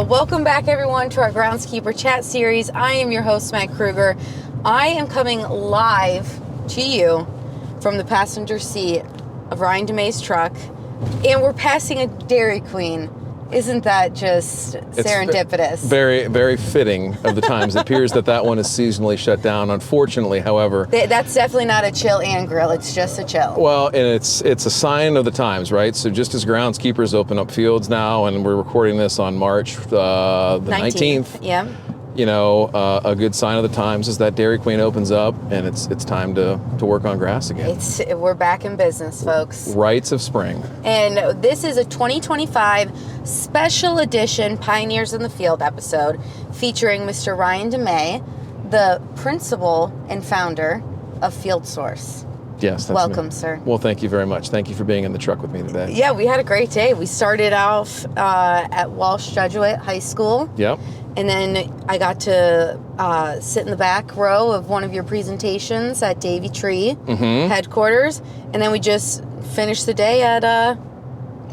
Welcome back, everyone, to our Groundskeeper chat series. I am your host, Matt Kruger. I am coming live to you from the passenger seat of Ryan DeMay's truck, and we're passing a Dairy Queen. Isn't that just serendipitous? It's very, very fitting of the times. It appears that one is seasonally shut down. Unfortunately, however, that's definitely not a chill and grill. It's just a chill. Well, and it's a sign of the times, right? So just as groundskeepers open up fields now, and we're recording this on March the 19th. Yeah. You know, a good sign of the times is that Dairy Queen opens up, and it's time to work on grass again. We're back in business, folks. Rites of spring. And this is a 2025 special edition Pioneers in the Field episode featuring Mr. Ryan DeMay, the principal and founder of Field Source. Yes, that's welcome, me. Sir. Well, thank you very much. Thank you for being in the truck with me today. Yeah, we had a great day. We started off at Walsh Jesuit High School. Yep. And then I got to sit in the back row of one of your presentations at Davy Tree headquarters. And then we just finished the day at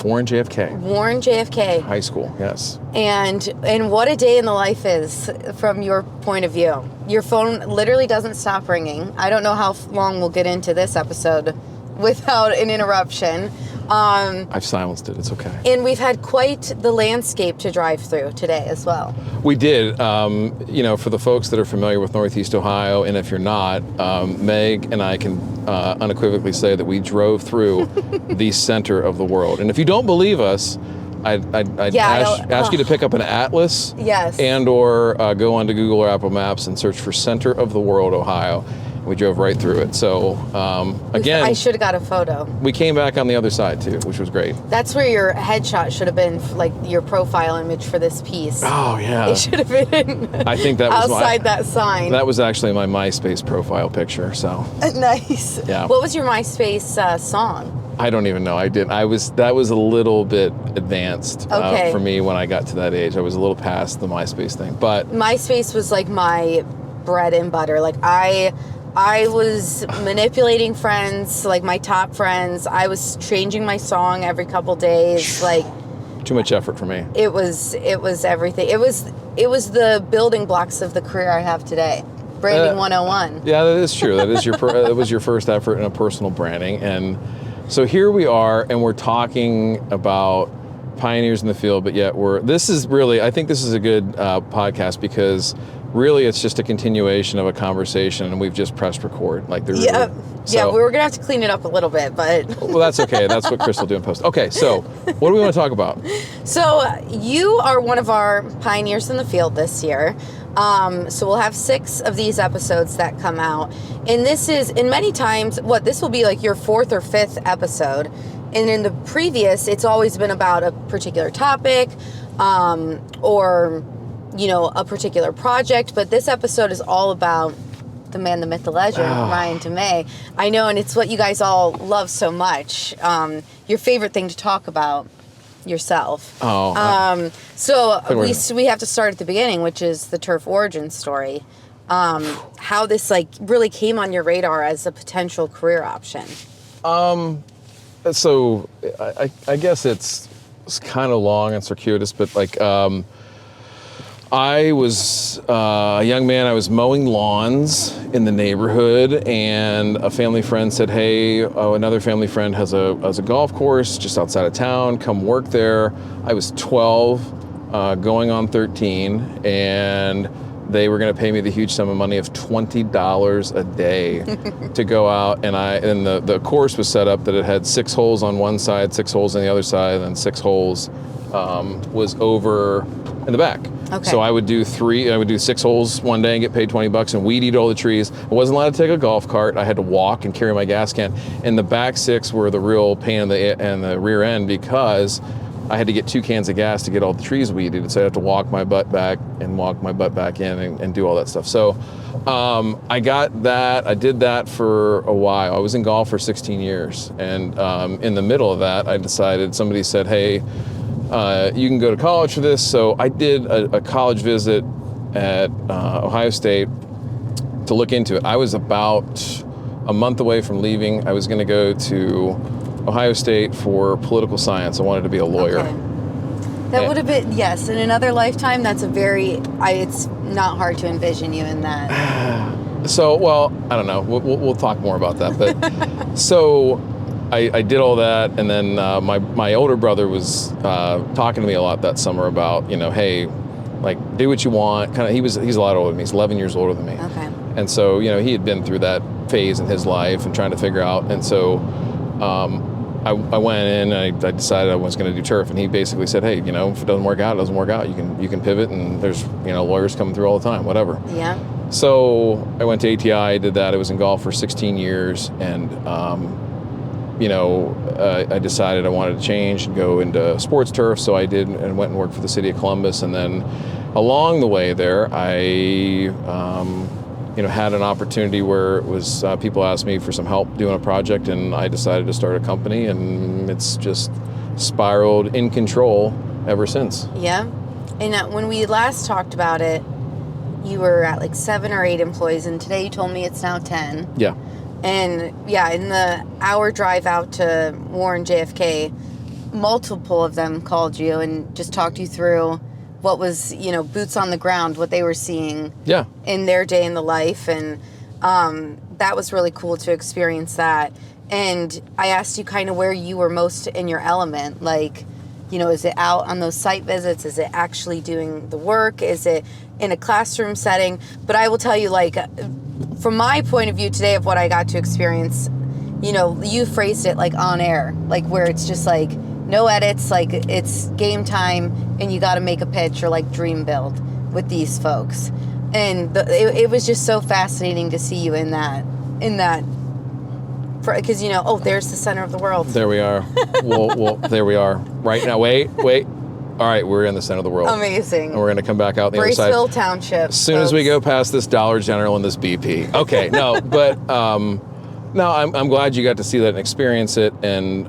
Warren JFK High School, yes. And what a day in the life is from your point of view. Your phone literally doesn't stop ringing. I don't know how long we'll get into this episode without an interruption. I've silenced it. It's okay. And we've had quite the landscape to drive through today as well. We did. For the folks that are familiar with Northeast Ohio, and if you're not, Meg and I can unequivocally say that we drove through the center of the world. And if you don't believe us, I'd ask you to pick up an atlas, yes, and or go onto Google or Apple Maps and search for Center of the World, Ohio. We drove right through it. So, again, I should have got a photo. We came back on the other side, too, which was great. That's where your headshot should have been, like your profile image for this piece. Oh, yeah. It should have been I think that was outside that sign. That was actually my MySpace profile picture, so. Nice. Yeah. What was your MySpace song? I don't even know. That was a little bit advanced for me when I got to that age. I was a little past the MySpace thing, but. MySpace was like my bread and butter. Like I was manipulating friends, like my top friends. I was changing my song every couple days. Like too much effort for me. It was everything. It was the building blocks of the career I have today. Branding 101. Yeah, that is true. That is that was your first effort in a personal branding. And so here we are, and we're talking about pioneers in the field, but yet I think this is a good podcast because really it's just a continuation of a conversation, and we've just pressed record. Yeah, we were gonna have to clean it up a little bit, but well, that's okay. That's what Chris will do in post. Okay, so what do we want to talk about? So you are one of our pioneers in the field this year. So we'll have 6 of these episodes that come out, and this will be like your 4th or 5th episode. And in the previous, it's always been about a particular topic, or a particular project, but this episode is all about the man, the myth, the legend, Ryan DeMay. I know, and it's what you guys all love so much. Your favorite thing to talk about yourself. So we have to start at the beginning, which is the turf origin story. How this really came on your radar as a potential career option. So I guess it's kind of long and circuitous, but I was a young man. I was mowing lawns in the neighborhood, and a family friend said, "Hey, another family friend has a golf course just outside of town. Come work there." I was 12, going on 13, and they were going to pay me the huge sum of money of $20 a day to go out, and the course was set up that it had 6 holes on one side, 6 holes on the other side, and 6 holes was over in the back. Okay. So I would do 6 holes one day and get paid $20 and weed eat all the trees. I wasn't allowed to take a golf cart. I had to walk and carry my gas can. And the back 6 were the real pain in the rear end because I had to get 2 cans of gas to get all the trees weeded. So I had to walk my butt back and walk my butt back in and do all that stuff. So I got that. I did that for a while. I was in golf for 16 years. And in the middle of that, I decided, somebody said, "Hey, you can go to college for this." So I did a college visit at Ohio State to look into it. I was about a month away from leaving. I was going to go to Ohio State for political science. I wanted to be a lawyer. Okay. That would have been, yes, in another lifetime, that's it's not hard to envision you in that. So, well, I don't know. We'll talk more about that. But so I did all that, and then my older brother was talking to me a lot that summer about, hey, like, do what you want. Kind of, he's a lot older than me. He's 11 years older than me. Okay. And so, he had been through that phase in his life and trying to figure out. And so I went in and I decided I was going to do turf. And he basically said, hey, if it doesn't work out, it doesn't work out. You can pivot, and there's, lawyers coming through all the time, whatever. Yeah. So I went to ATI, did that. I was in golf for 16 years. And, I decided I wanted to change and go into sports turf. So I did, and went and worked for the city of Columbus. And then along the way there, I, had an opportunity where it was people asked me for some help doing a project, and I decided to start a company, and it's just spiraled in control ever since. Yeah. And when we last talked about it, you were at like 7 or 8 employees, and today you told me it's now 10. Yeah. And yeah, in the hour drive out to Warren JFK, multiple of them called you and just talked you through what was, boots on the ground, what they were seeing in their day in the life. And that was really cool to experience that. And I asked you kind of where you were most in your element. Like, is it out on those site visits? Is it actually doing the work? Is it in a classroom setting? But I will tell you, like, from my point of view today of what I got to experience, you phrased it like on air, like where it's just like, no edits, like it's game time and you got to make a pitch or like dream build with these folks. And it was just so fascinating to see you in that, because, there's the center of the world. There we are. well, there we are. Right now, wait. All right, we're in the center of the world. Amazing. And we're going to come back out the other side. Braceville Township. As soon as we go past this Dollar General and this BP. Okay, no, but no, I'm glad you got to see that and experience it. And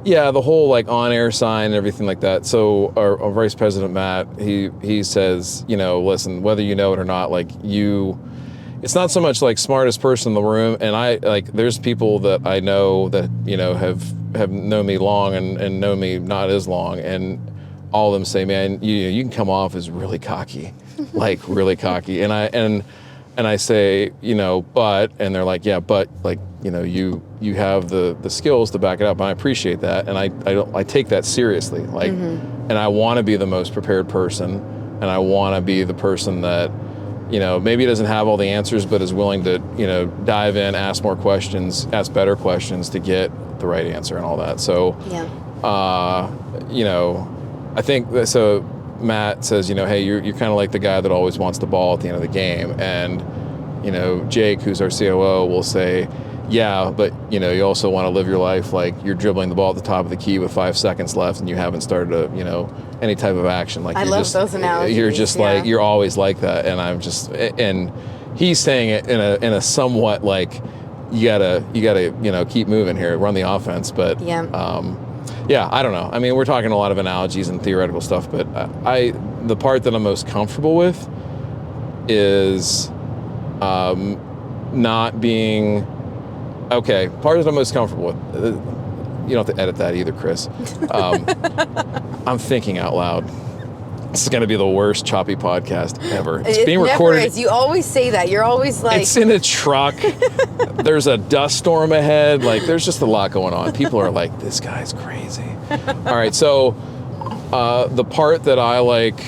the whole like on-air sign and everything like that. So our Vice President, Matt, he says, listen, whether you know it or not, like it's not so much like smartest person in the room. And there's people that I know that, have known me long and know me not as long. And all of them say, man, you can come off as really cocky, like really cocky. And I say, but, and they're like, yeah, but like, you have the skills to back it up. And I appreciate that. And I take that seriously. Like, and I want to be the most prepared person. And I want to be the person that, maybe doesn't have all the answers, but is willing to, dive in, ask more questions, ask better questions to get the right answer and all that. So, I think so. Matt says, hey, you're kind of like the guy that always wants the ball at the end of the game. And, Jake, who's our COO, will say, yeah, but, you also want to live your life like you're dribbling the ball at the top of the key with 5 seconds left and you haven't started any type of action. Like, I love those analogies. You're just like, you're always like that. And I'm just, and he's saying it in a somewhat like, you gotta, keep moving here, run the offense. But, I don't know. I mean, we're talking a lot of analogies and theoretical stuff, but the part that I'm most comfortable with is not being, part that I'm most comfortable with, you don't have to edit that either, Chris. I'm thinking out loud. This is going to be the worst choppy podcast ever. It's being recorded. Never is. You always say that. You're always like... It's in a truck. There's a dust storm ahead. Like, there's just a lot going on. People are like, this guy's crazy. All right, so the part that I like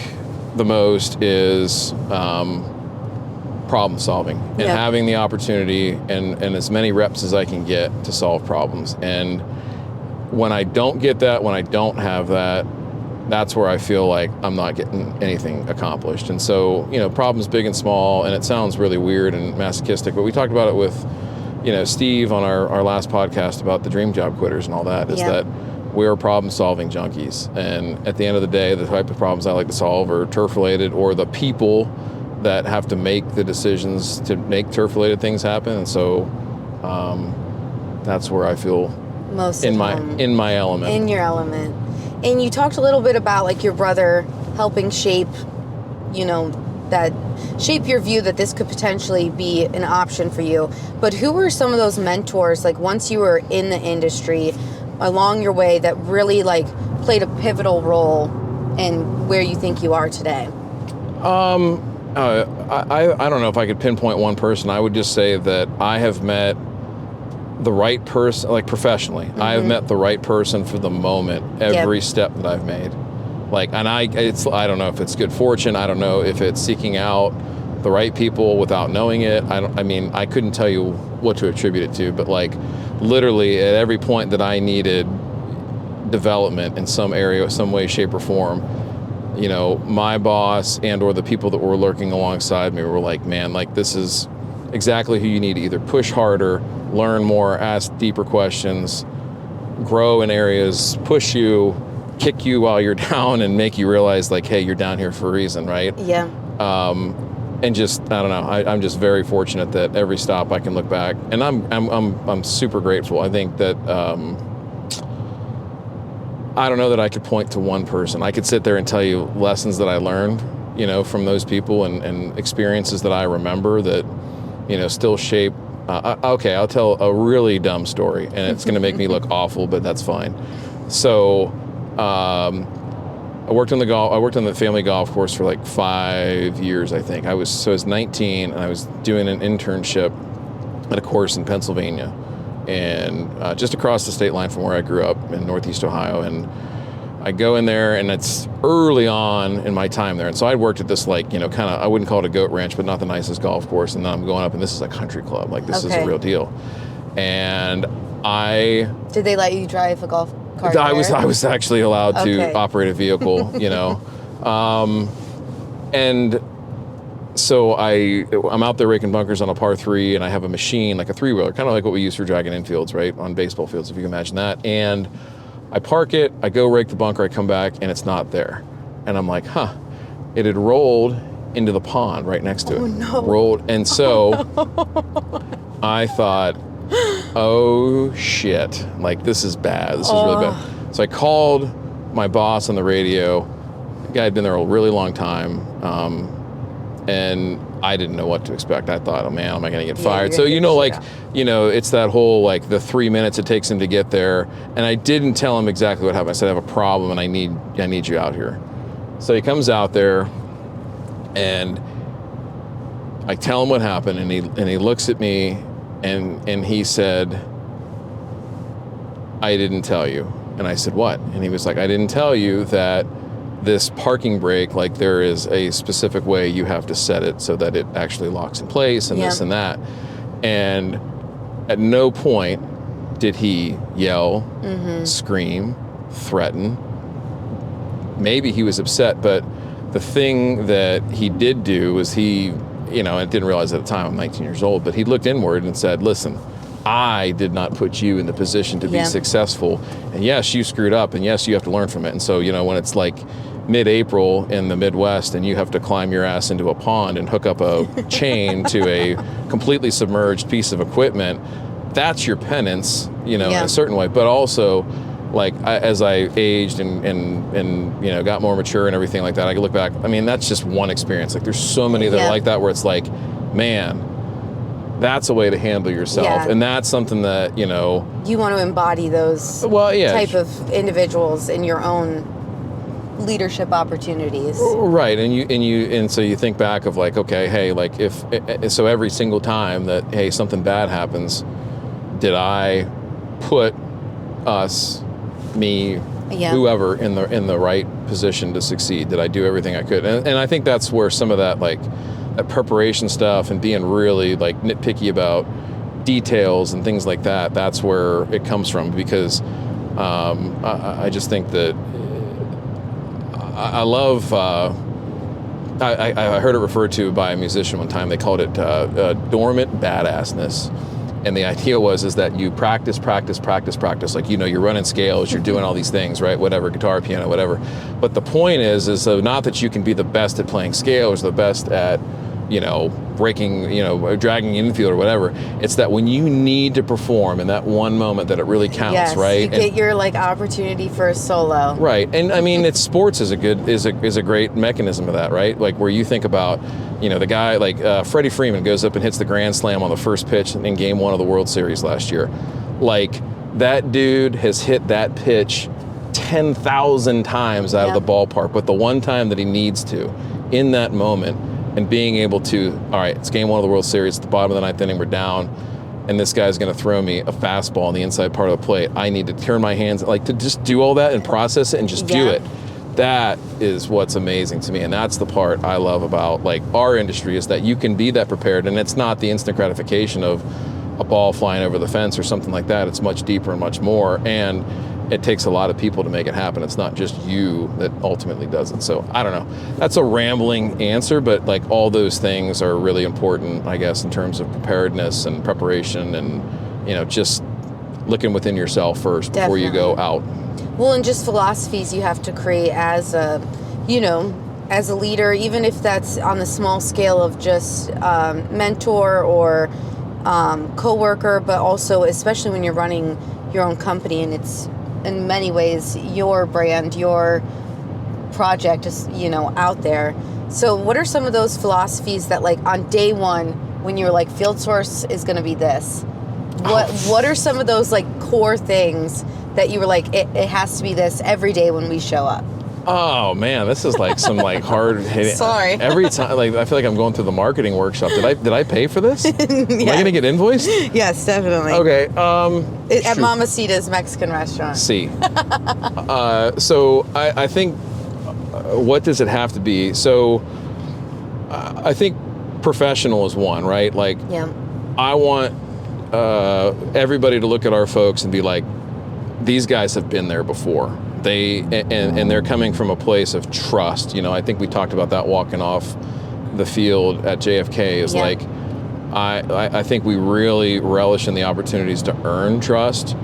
the most is problem solving and having the opportunity and as many reps as I can get to solve problems. And when I don't get that, when I don't have that, that's where I feel like I'm not getting anything accomplished. And so, problems big and small, and it sounds really weird and masochistic, but we talked about it with, Steve on our last podcast about the dream job quitters and all that, is that we're problem-solving junkies. And at the end of the day, the type of problems I like to solve are turf-related, or the people that have to make the decisions to make turf-related things happen. And so that's where I feel most in my element. In your element. And you talked a little bit about like your brother helping shape your view that this could potentially be an option for you. But who were some of those mentors, like once you were in the industry along your way, that really like played a pivotal role in where you think you are today? I don't know if I could pinpoint one person. I would just say that I have met the right person, like professionally. I have met the right person for the moment every step that I've made. Like, and I don't know if it's good fortune. I don't know if it's seeking out the right people without knowing it. I couldn't tell you what to attribute it to, but like literally at every point that I needed development in some area, some way, shape, or form, you know, my boss and or the people that were lurking alongside me were like, man, like this is exactly who you need to either push harder, learn more, ask deeper questions, grow in areas, push you, kick you while you're down, and make you realize like, hey, you're down here for a reason, right? Yeah. And just, I don't know, I'm just very fortunate that every stop I can look back, and I'm super grateful. I think that I don't know that I could point to one person. I could sit there and tell you lessons that I learned, you know, from those people and experiences that I remember that, you know, still shape. Okay, I'll tell a really dumb story, and it's going to make me look awful, but that's fine. So, I worked on the family golf course for like 5 years, I think. I was 19, and I was doing an internship at a course in Pennsylvania, and just across the state line from where I grew up in Northeast Ohio. And I go in there, and it's early on in my time there. And so I'd worked at this, like, you know, kind of, I wouldn't call it a goat ranch, but not the nicest golf course. And then I'm going up, and this is a country club. Like, this is a real deal. And Did they let you drive a golf cart I was actually allowed to operate a vehicle, you know. And so I'm out there raking bunkers on a par 3, and I have a machine, like a 3-wheeler, kind of like what we use for dragging infields, right, on baseball fields, if you can imagine that. And I park it, I go rake the bunker, I come back, and it's not there. And I'm like, it had rolled into the pond right next to it. No. Rolled, and so I thought, oh shit, like this is bad. This is really bad. So I called my boss on the radio. The guy had been there a really long time. And I didn't know what to expect. I thought, oh man, am I going to get fired? So, you know, like, you know, it's that whole, like, the 3 minutes it takes him to get there. And I didn't tell him exactly what happened. I said, I have a problem, and I need you out here. So he comes out there, and I tell him what happened, and he looks at me, and he said, I didn't tell you. And I said, what? And he was like, I didn't tell you that this parking brake, like, there is a specific way you have to set it so that it actually locks in place, and this and that. And at no point did he yell, scream, threaten. Maybe he was upset, but the thing that he did do was he, you know, I didn't realize at the time, I'm 19 years old, but he looked inward and said, listen, I did not put you in the position to be successful. And yes, you screwed up, and yes, you have to learn from it. And so, you know, when it's like mid-April in the Midwest and you have to climb your ass into a pond and hook up a chain to a completely submerged piece of equipment, that's your penance, you know, in a certain way. But also, like, as I aged and you know, got more mature and everything like that, I can look back, I mean, that's just one experience. Like, there's so many that are like that, where it's like, man, that's a way to handle yourself. And that's something that, you know, you want to embody those type of individuals in your own leadership opportunities. Right. And so you think back of, like, okay, hey, like, so every single time that, hey, something bad happens, did I put us, me, whoever in the right position to succeed? Did I do everything I could? And I think that's where some of that, like, that preparation stuff and being really, like, nitpicky about details and things like that, that's where it comes from. Because I just think that I love, I heard it referred to by a musician one time. They called it dormant badassness. And the idea is that you practice. Like, you know, you're running scales, you're doing all these things, right? Whatever, guitar, piano, whatever. But the point is not that you can be the best at playing scales, the best at, you know, breaking, you know, dragging infield or whatever. It's that when you need to perform in that one moment that it really counts, right? You get your, like, opportunity for a solo. Right. And I mean, sports is a great mechanism of that, right? Like, where you think about, you know, the guy like Freddie Freeman goes up and hits the grand slam on the first pitch in Game 1 of the World Series last year. Like, that dude has hit that pitch 10,000 times out of the ballpark, but the one time that he needs to, in that moment, and being able to, all right, it's game one of the World Series, at the bottom of the ninth inning, we're down, and this guy's going to throw me a fastball on the inside part of the plate. I need to turn my hands, like, to just do all that and process it and just do it. That is what's amazing to me, and that's the part I love about, like, our industry, is that you can be that prepared, and it's not the instant gratification of a ball flying over the fence or something like that. It's much deeper and much more, and it takes a lot of people to make it happen. It's not just you that ultimately does it. So I don't know. That's a rambling answer, but like all those things are really important, I guess, in terms of preparedness and preparation, and just looking within yourself first before you go out. Well, and just philosophies you have to create as a, as a leader, even if that's on the small scale of just mentor or co-worker, but also especially when you're running your own company and it's in many ways your brand, your project is out there. So what are some of those philosophies that, like, on day one when you're like, field source is going to be this, what are some of those like core things that you were like, it has to be this every day when we show up? Oh man, this is like some like hard hitting. Sorry. Every time, like, I feel like I'm going through the marketing workshop. Did I pay for this? Am I gonna get invoiced? Yes, definitely. Okay. At Mamacita's Mexican restaurant. See. So I think, what does it have to be? So I think professional is one, right? Like, I want everybody to look at our folks and be like, these guys have been there before. And they're coming from a place of trust. I think we talked about that walking off the field at JFK is like, I think we really relish in the opportunities to earn trust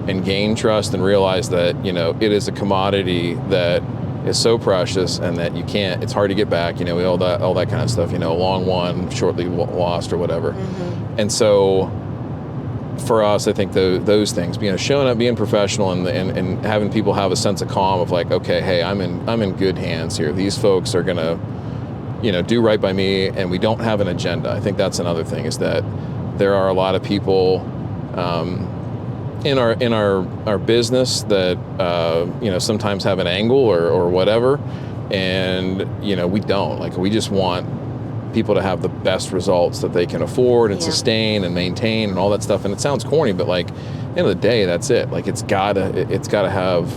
and gain trust and realize that, it is a commodity that is so precious and that it's hard to get back, all that kind of stuff, long won, shortly lost or whatever. And so for us, I think those things, showing up, being professional, and having people have a sense of calm of like, okay, hey, I'm in good hands here. These folks are gonna, do right by me, and we don't have an agenda. I think that's another thing, is that there are a lot of people in our business that sometimes have an angle or whatever, and we don't. Like, we just want people to have the best results that they can afford and sustain and maintain and all that stuff. And it sounds corny, but like, at the end of the day, that's it. Like, it's gotta have,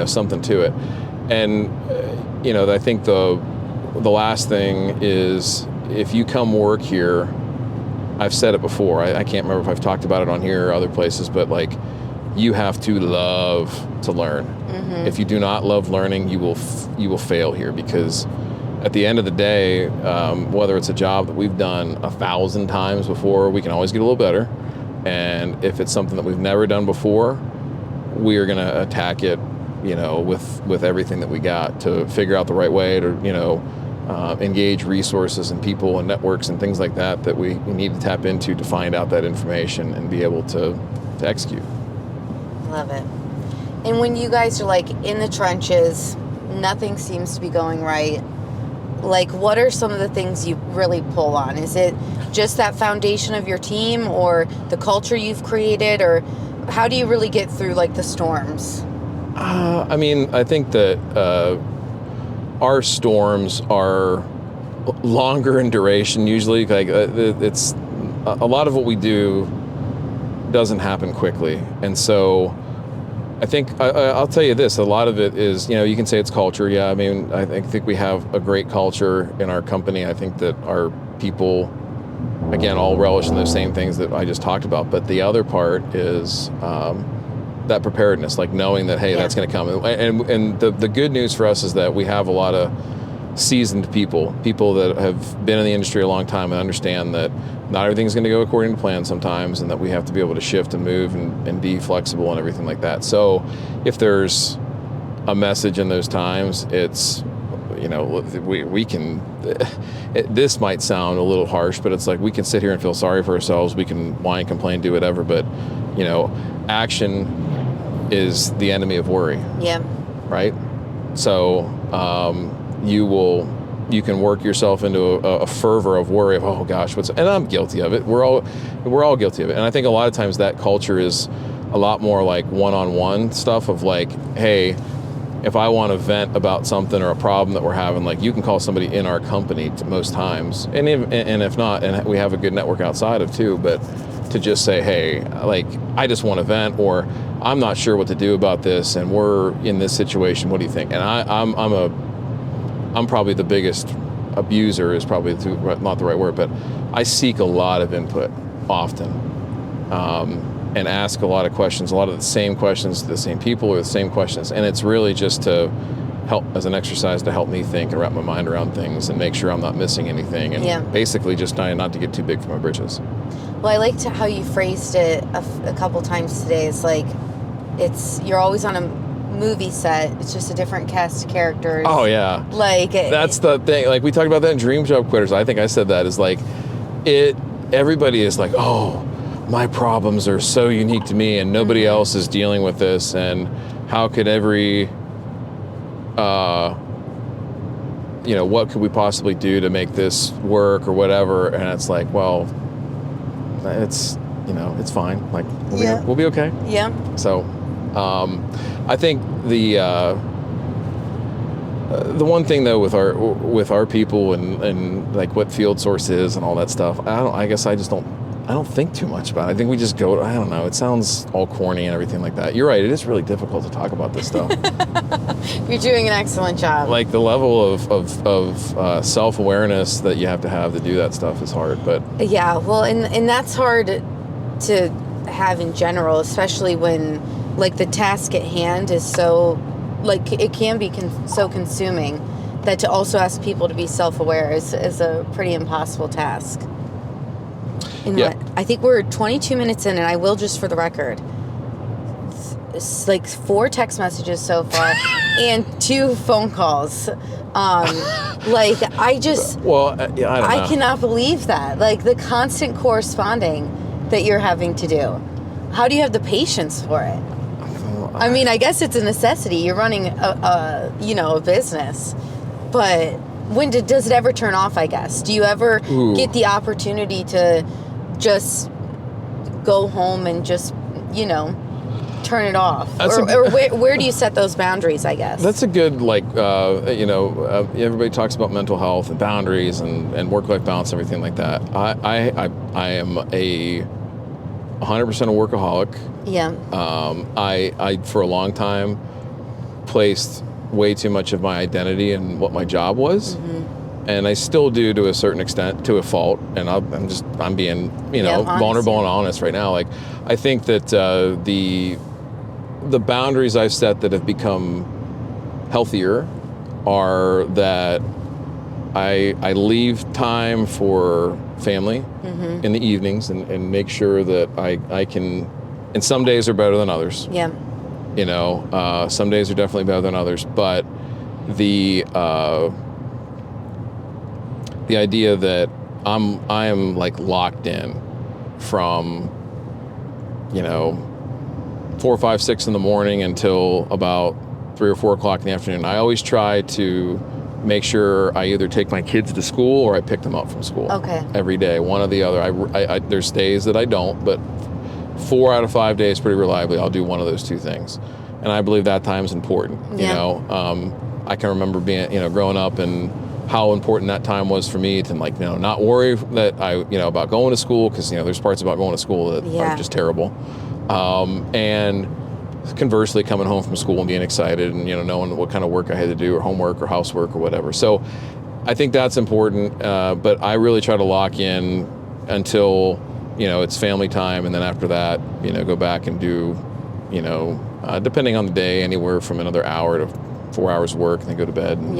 something to it. And, I think the last thing is, if you come work here, I've said it before, I can't remember if I've talked about it on here or other places, but like, you have to love to learn. If you do not love learning, you will fail here, because at the end of the day, whether it's a job that we've done 1,000 times before, we can always get a little better. And if it's something that we've never done before, we are going to attack it, with everything that we got to figure out the right way to, engage resources and people and networks and things like that we need to tap into to find out that information and be able to execute. Love it. And when you guys are like in the trenches, nothing seems to be going right, like, what are some of the things you really pull on? Is it just that foundation of your team, or the culture you've created, or how do you really get through like the storms? I think that our storms are longer in duration usually. Like, it's a lot of what we do doesn't happen quickly, and so I think I'll tell you this. A lot of it is, you can say it's culture. Yeah, I think we have a great culture in our company. I think that our people, again, all relish in those same things that I just talked about. But the other part is that preparedness, like knowing that, hey, that's going to come. And the good news for us is that we have a lot of seasoned people that have been in the industry a long time and understand that not everything's going to go according to plan sometimes, and that we have to be able to shift and move and be flexible and everything like that. So if there's a message in those times, it's, we can, this might sound a little harsh, but it's like, we can sit here and feel sorry for ourselves. We can whine, complain, do whatever, but, action is the enemy of worry. Yeah. Right? So, you can work yourself into a fervor of worry of, oh gosh, and I'm guilty of it. We're all guilty of it. And I think a lot of times that culture is a lot more like one-on-one stuff of like, hey, if I want to vent about something or a problem that we're having, like you can call somebody in our company most times, and if not, and we have a good network outside of too, but to just say, hey, like I just want to vent, or I'm not sure what to do about this, and we're in this situation. What do you think? And I'm probably the biggest abuser is probably not the right word, but I seek a lot of input often, and ask a lot of questions, a lot of the same questions to the same people or the same questions. And it's really just to help as an exercise to help me think and wrap my mind around things and make sure I'm not missing anything. And basically just trying not to get too big for my britches. Well, I liked how you phrased it a couple times today. It's like, you're always on a movie set. It's just a different cast of characters. Oh yeah. Like that's the thing. Like we talked about that in Dream Job Quitters. I think I said that is like everybody is like, oh, my problems are so unique to me and nobody else is dealing with this, and how could what could we possibly do to make this work or whatever? And it's like, well, it's fine. Like we'll be okay. Yeah. So I think the one thing though with our people and like what Field Source is and all that stuff, I don't think too much about it. I think we just go, I don't know, it sounds all corny and everything like that. You're right, it is really difficult to talk about this stuff. You're doing an excellent job. Like the level of self-awareness that you have to do that stuff is hard, but... Yeah, well, and that's hard to have in general, especially when, like, the task at hand is so, like, it can be so consuming that to also ask people to be self-aware is a pretty impossible task. I think we're 22 minutes in, and I will just for the record, it's like 4 text messages so far and 2 phone calls. Like I don't know. I cannot believe that. Like the constant corresponding that you're having to do. How do you have the patience for it? I mean, I guess it's a necessity. You're running a business, but does it ever turn off? I guess. Do you ever get the opportunity to just go home and just, turn it off? Or where do you set those boundaries, I guess? That's a good, everybody talks about mental health and boundaries and work-life balance, everything like that. I am a 100% a workaholic. Yeah. I for a long time, placed way too much of my identity in what my job was. Mm-hmm. And I still do to a certain extent, to a fault. And I'm being, vulnerable and honest right now. Like, I think that the boundaries I've set that have become healthier are that I leave time for family in the evenings and make sure that I can, and some days are better than others. Yeah. Some days are definitely better than others, but the idea that I am like locked in from 4, 5, 6 in the morning until about 3 or 4 o'clock in the afternoon. I always try to make sure I either take my kids to school or I pick them up from school. Okay. Every day, one or the other. I there's days that I don't, but 4 out of 5 days pretty reliably I'll do one of those 2 things. And I believe that time is important. Yeah. I can remember being, growing up and how important that time was for me to not worry that about going to school, because there's parts about going to school that are just terrible, and conversely coming home from school and being excited and knowing what kind of work I had to do or homework or housework or whatever. So I think that's important, but I really try to lock in until it's family time, and then after that go back and do depending on the day, anywhere from another hour to 4 hours of work, and then go to bed and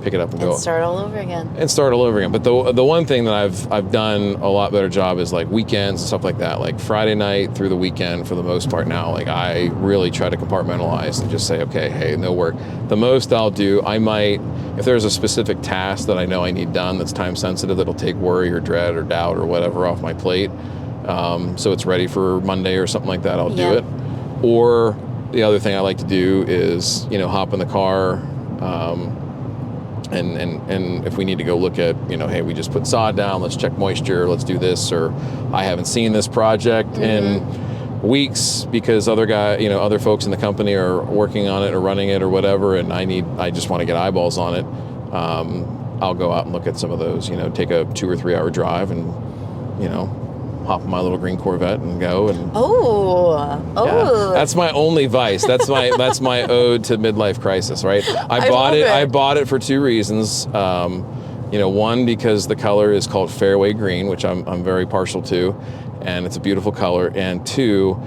pick it up and go. And start all over again. But the one thing that I've done a lot better job is like weekends and stuff like that. Like Friday night through the weekend for the most part now, like I really try to compartmentalize and just say, okay, hey, no work. The most I'll do, I might, if there's a specific task that I know I need done that's time sensitive, that'll take worry or dread or doubt or whatever off my plate, so it's ready for Monday or something like that, I'll do it. Or the other thing I like to do is, hop in the car, and if we need to go look at, hey, we just put sod down, let's check moisture, let's do this, or I haven't seen this project in weeks because other folks in the company are working on it or running it or whatever, and I just want to get eyeballs on it. I'll go out and look at some of those, take a 2 or 3 hour drive and, hop in my little green Corvette and go. And yeah, that's my only vice. That's my ode to midlife crisis, right? I bought it for 2 reasons. One, because the color is called fairway green, which I'm very partial to, and it's a beautiful color. And 2,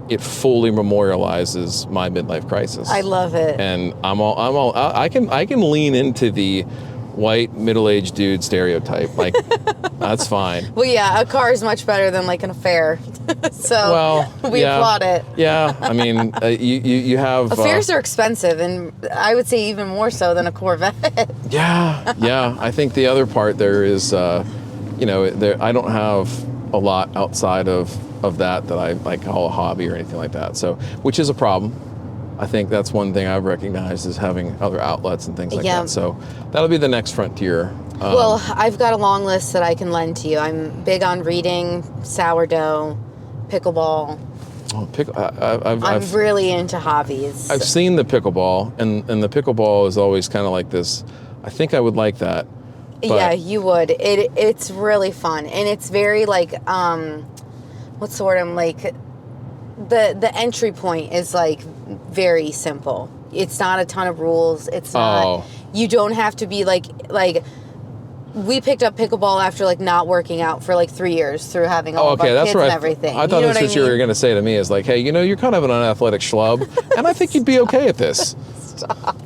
it fully memorializes my midlife crisis. I love it. And I can lean into the white middle-aged dude stereotype. Like, that's fine. Well, yeah, a car is much better than like an affair. So we applaud it. Yeah, I mean, you have affairs are expensive, and I would say even more so than a Corvette. Yeah. I think the other part there is, I don't have a lot outside of that I like call a hobby or anything like that. So, which is a problem. I think that's one thing I've recognized is having other outlets and things like that. So that'll be the next frontier. Well, I've got a long list that I can lend to you. I'm big on reading, sourdough, pickleball. I'm really into hobbies. I've seen the pickleball, and the pickleball is always kind of like this. I think I would like that. Yeah, you would. It's really fun, and it's very like what's the word? I'm like the entry point is like very simple. It's not a ton of rules. It's not. You don't have to be like. We picked up pickleball after like not working out for like 3 years through having all of our kids and everything. I thought that's what you were going to say to me is like, hey, you're kind of an unathletic schlub, and I think you'd be okay at this. Stop.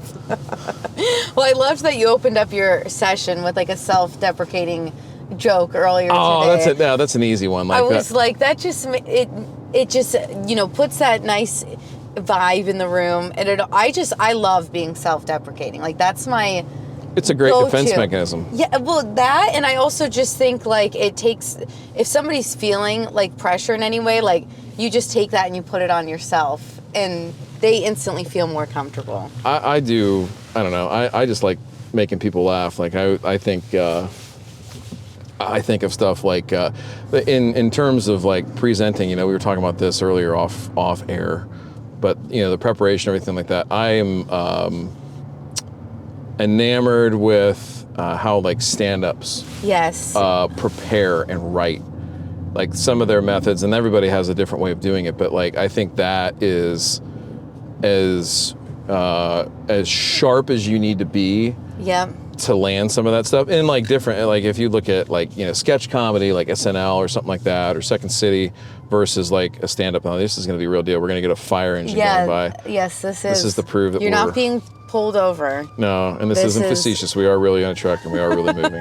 Well, I loved that you opened up your session with like a self-deprecating joke earlier today. That's an easy one. I was like, that just it just puts that nice vibe in the room, and I love being self-deprecating. Like that's my. It's a great defense mechanism. Yeah, well, that, and I also just think, like, it takes, if somebody's feeling, like, pressure in any way, like, you just take that and you put it on yourself, and they instantly feel more comfortable. I do, I don't know, I just like making people laugh. Like, I think of stuff like, in terms of, like, presenting, we were talking about this earlier off air, but, the preparation, everything like that, I am, enamored with how like stand-ups prepare and write, like some of their methods, and everybody has a different way of doing it, but like I think that is as sharp as you need to be to land some of that stuff. And like different, like if you look at like sketch comedy like SNL or something like that, or Second City versus like a stand-up, now this is going to be a real deal. We're going to get a fire engine going by. Yes, this is the proof that you're not being pulled over. No, and this isn't facetious. We are really on a truck, and we are really moving.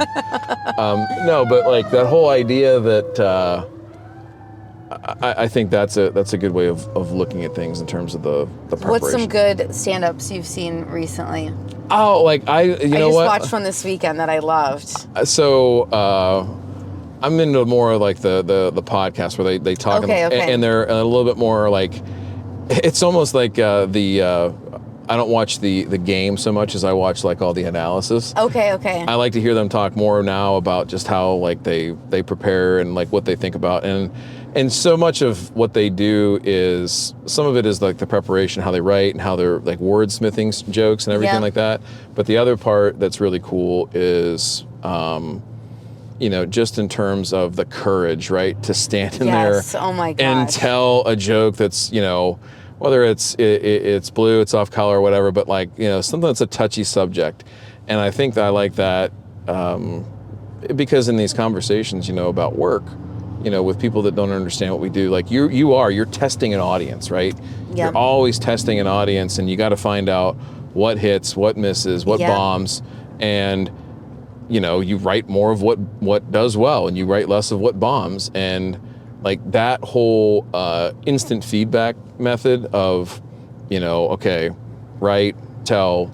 No, but like that whole idea that I think that's a good way of looking at things in terms of the preparation. What's some good stand-ups you've seen recently? Oh, like I just watched one this weekend that I loved. So I'm into more like the podcast where they talk and they're a little bit more like, it's almost like I don't watch the game so much as I watch like all the analysis. Okay. I like to hear them talk more now about just how like they prepare and like what they think about, and so much of what they do is, some of it is like the preparation, how they write and how they're like wordsmithing jokes and everything like that. But the other part that's really cool is just in terms of the courage, right, to stand in there and tell a joke that's whether it's blue, it's off color, or whatever, but like, something that's a touchy subject. And I think that I like that because in these conversations, about work, with people that don't understand what we do, like you're testing an audience, right? Yeah. You're always testing an audience, and you got to find out what hits, what misses, what bombs, and you write more of what does well, and you write less of what bombs. And like that whole instant feedback method of, write, tell,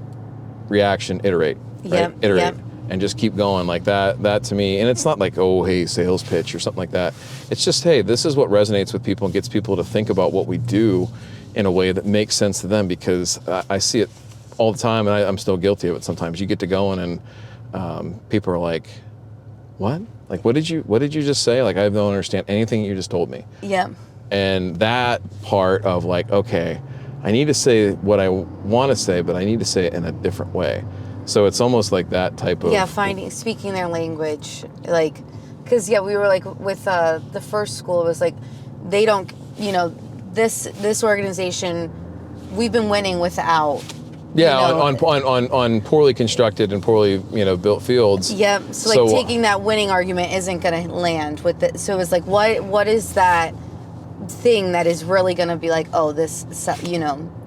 reaction, iterate, right? Iterate, and just keep going like that. That to me, and it's not like, oh, hey, sales pitch or something like that. It's just, hey, this is what resonates with people and gets people to think about what we do in a way that makes sense to them, because I see it all the time, and I'm still guilty of it sometimes. You get to going and people are like, what? Like, what did you just say? Like, I don't understand anything you just told me. Yeah. And that part of like, okay, I need to say what I want to say, but I need to say it in a different way. So it's almost like that type of... Yeah, speaking their language. Like, because, yeah, we were like, with the first school, it was like, they don't, this organization, we've been winning without... Yeah, on poorly constructed and poorly, built fields. Yep. So taking that winning argument isn't going to land with it. So it's like, what is that thing that is really going to be like, oh, this,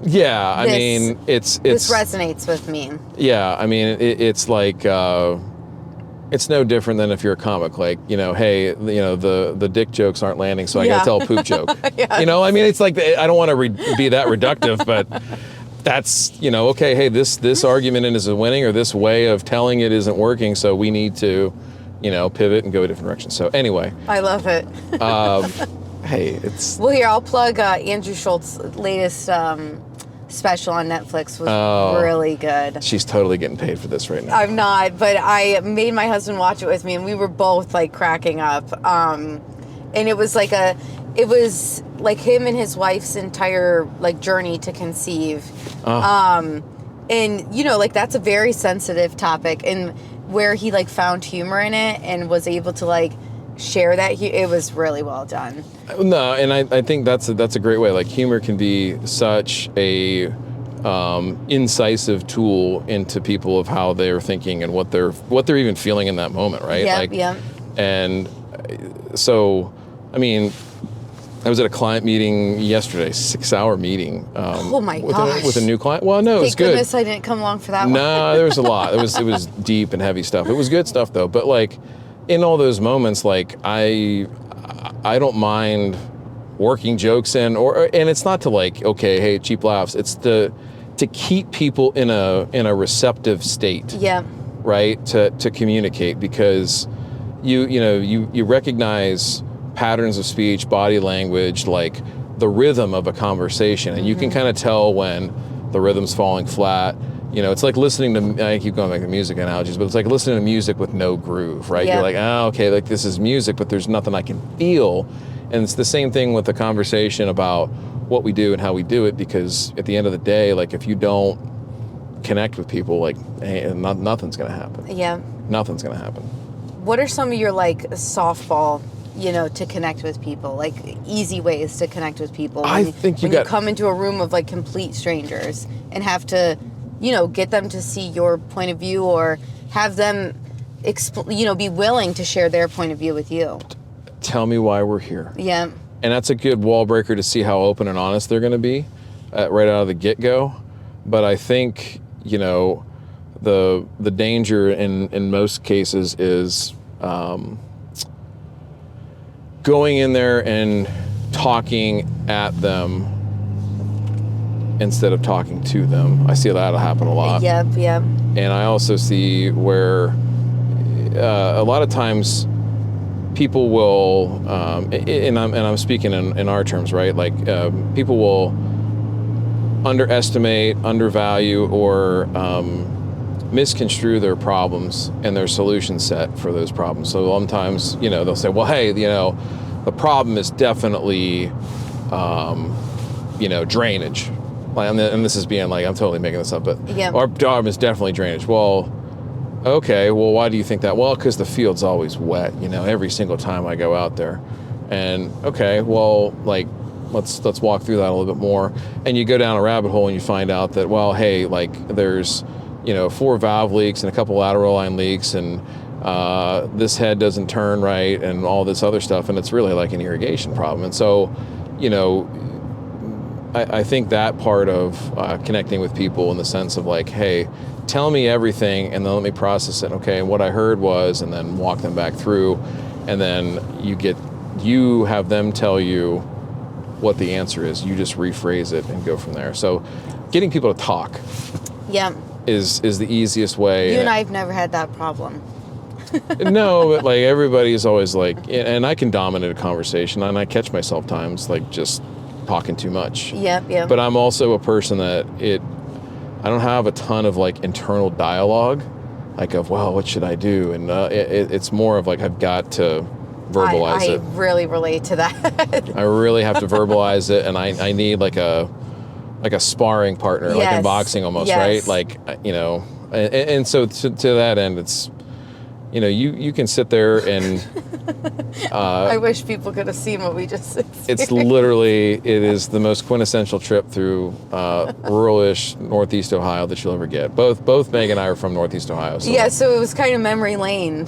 Yeah, I mean, it's this resonates with me. Yeah, I mean, it's like it's no different than if you're a comic. Like, hey, the dick jokes aren't landing, so I got to tell a poop joke. Yeah. I mean, it's like I don't want to be that reductive, but. That's, okay, hey, this argument isn't winning, or this way of telling it isn't working, so we need to, pivot and go a different direction. So anyway. I love it. Hey, it's... Well, here, I'll plug Andrew Schultz's latest special on Netflix was really good. She's totally getting paid for this right now. I'm not, but I made my husband watch it with me, and we were both, like, cracking up. And it was like him and his wife's entire like journey to conceive. And like that's a very sensitive topic, and where he like found humor in it and was able to like share that, it was really well done. No, and I think that's a great way. Like humor can be such a incisive tool into people of how they're thinking and what they're even feeling in that moment, right? Yeah. And so, I mean, I was at a client meeting yesterday, 6-hour meeting. Oh my gosh. With a new client. Well, no, it was good. Thank goodness I didn't come along for that one. No, there was a lot. It was deep and heavy stuff. It was good stuff though. But like in all those moments, like I don't mind working jokes in, and it's not to like, okay, hey, cheap laughs. It's to keep people in a receptive state. Yeah. Right? To communicate, because you recognize patterns of speech, body language, like the rhythm of a conversation. And you can kind of tell when the rhythm's falling flat. It's like listening to, I keep going back to music analogies, but it's like listening to music with no groove, right? Yeah. You're like, oh, okay, like this is music, but there's nothing I can feel. And it's the same thing with the conversation about what we do and how we do it, because at the end of the day, like if you don't connect with people, like hey, nothing's going to happen. Yeah. Nothing's going to happen. What are some of your like softball, to connect with people, like easy ways to connect with people? I think you come into a room of like complete strangers and have to, get them to see your point of view, or have them, be willing to share their point of view with you. Tell me why we're here. Yeah. And that's a good wall breaker to see how open and honest they're going to be right out of the get-go. But I think, the danger in most cases is going in there and talking at them instead of talking to them. I see that happen a lot. Yep. And I also see where a lot of times people will, and I'm speaking in our terms, right? Like people will underestimate, undervalue, or misconstrue their problems and their solution set for those problems. So sometimes, they'll say, well, hey, the problem is definitely, drainage. And this is being like, I'm totally making this up, but our problem is definitely drainage. Well, okay, well, why do you think that? Well, because the field's always wet, every single time I go out there. And okay, well, like, let's walk through that a little bit more. And you go down a rabbit hole and you find out that, well, hey, like there's, 4 valve leaks and a couple lateral line leaks, and this head doesn't turn right and all this other stuff. And it's really like an irrigation problem. And so, I think that part of connecting with people in the sense of like, hey, tell me everything and then let me process it. Okay, and what I heard was, and then walk them back through, and then you have them tell you what the answer is. You just rephrase it and go from there. So getting people to talk is the easiest way. You and I have never had that problem. No, but like everybody's always like, and I can dominate a conversation, and I catch myself times like just talking too much. Yeah. But I'm also a person that I don't have a ton of like internal dialogue, like of, well, what should I do? And it's more of like, I've got to verbalize I it. really relate to that. I really have to verbalize it, and I need like a sparring partner, like in Yes. boxing almost, Yes. right? Like, and so to that end, it's, you can sit there and I wish people could have seen what we just experienced. it is the most quintessential trip through rural-ish Northeast Ohio that you'll ever get. Both Meg and I are from Northeast Ohio. So. Yeah, so it was kind of memory lane.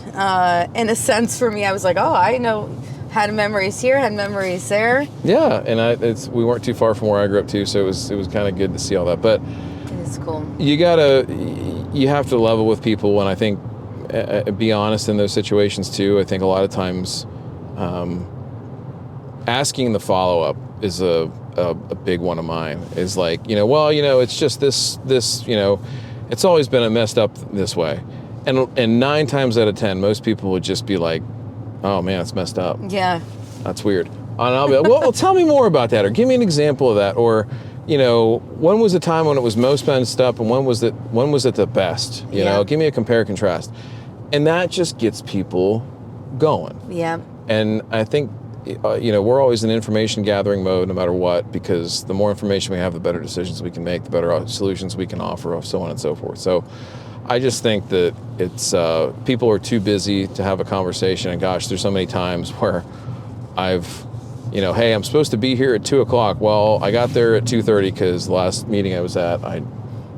In a sense for me, I was like, oh, I know, had memories here, had memories there. Yeah, and we weren't too far from where I grew up too, so it was kind of good to see all that. But It is cool. you have to level with people, and I think be honest in those situations too. I think a lot of times asking the follow-up is a big one of mine. Is like, it's just this, it's always been messed up this way. And 9 times out of 10, most people would just be like, oh man, it's messed up. Yeah. That's weird. And I'll be like, well, tell me more about that, or give me an example of that, or, when was the time when it was most messed up, and when was it the best? Give me a compare contrast. And that just gets people going. Yeah. And I think, we're always in information gathering mode no matter what, because the more information we have, the better decisions we can make, the better solutions we can offer, so on and so forth. So I just think that it's, people are too busy to have a conversation. And gosh, there's so many times where I've, hey, I'm supposed to be here at 2:00. Well, I got there at 2:30 because the last meeting I was at,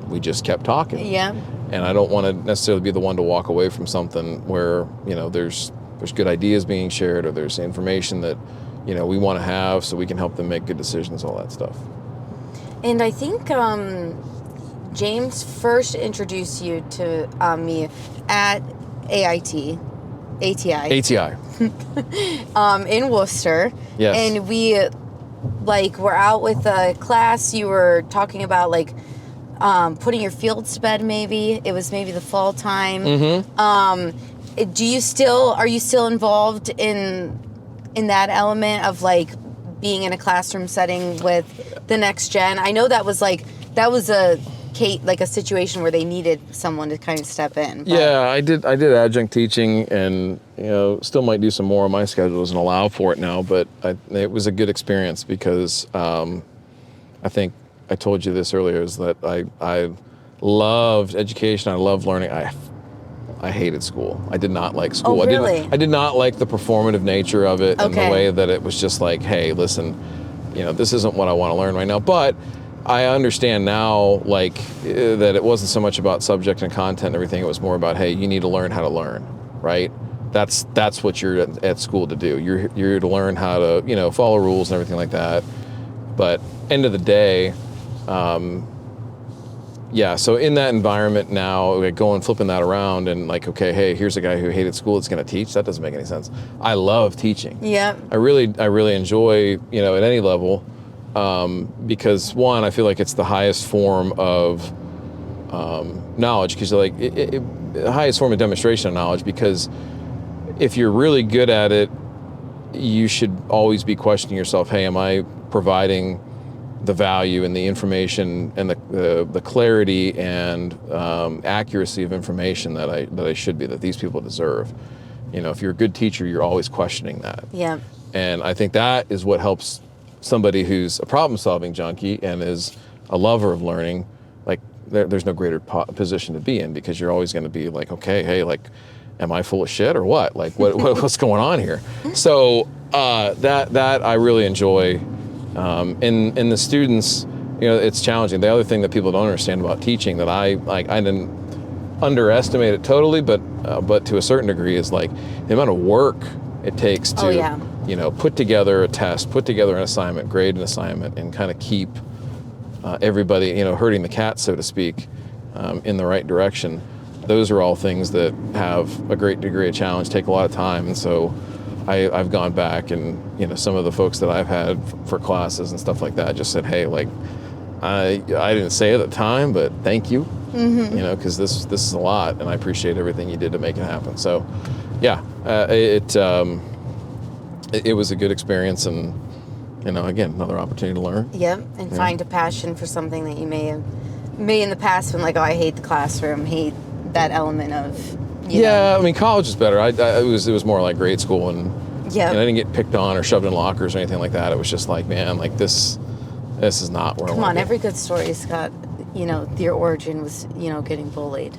we just kept talking. Yeah. And I don't want to necessarily be the one to walk away from something where, there's good ideas being shared, or there's information that, we want to have so we can help them make good decisions, all that stuff. And I think James first introduced you to me at ATI. In Worcester. Yes. And we were out with a class. You were talking about putting your fields to bed. Maybe it was the fall time. Mm-hmm. Are you still involved in that element of being in a classroom setting with the next gen? I know that was a situation where they needed someone to kind of step in. But. Yeah, I did adjunct teaching, and still might do some more on my schedule, doesn't allow for it now, but it was a good experience because I think I told you this earlier, is that I loved education, I loved learning. I hated school. I did not like school. Oh, really? I did not like the performative nature of it, and the Okay. way that it was just like, hey, listen, this isn't what I want to learn right now. But I understand now, that it wasn't so much about subject and content and everything. It was more about, hey, you need to learn how to learn, right? That's what you're at school to do. You're to learn how to, follow rules and everything like that. But end of the day, so in that environment now, going flipping that around and okay, hey, here's a guy who hated school that's going to teach. That doesn't make any sense. I love teaching. Yeah. I really enjoy, at any level. Because one, I feel like it's the highest form of knowledge, because the highest form of demonstration of knowledge, because if you're really good at it, you should always be questioning yourself, hey, am I providing the value and the information and the clarity and accuracy of information that I should be, that these people deserve? If you're a good teacher, you're always questioning that. Yeah. And I think that is what helps somebody who's a problem-solving junkie and is a lover of learning. There's no greater position to be in, because you're always going to be okay, hey, am I full of shit or what? What's going on here? So that I really enjoy. In the students, it's challenging. The other thing that people don't understand about teaching, that I didn't underestimate it totally, but to a certain degree, is the amount of work it takes to put together a test, put together an assignment, grade an assignment, and kind of keep everybody, herding the cat, so to speak, in the right direction. Those are all things that have a great degree of challenge, take a lot of time. And so I've gone back and, some of the folks that I've had for classes and stuff like that just said, hey, I didn't say it at the time, but thank you, because this is a lot, and I appreciate everything you did to make it happen. So, yeah, it was a good experience, and, again, another opportunity to learn. Yep, and find a passion for something that you may in the past been I hate the classroom, hate that element of, I mean, college is better. It was more like grade school and Yeah. And I didn't get picked on or shoved in lockers or anything like that. It was just like, man, like this is not where I Come want on, to be. every good story's got, your origin was, getting bullied.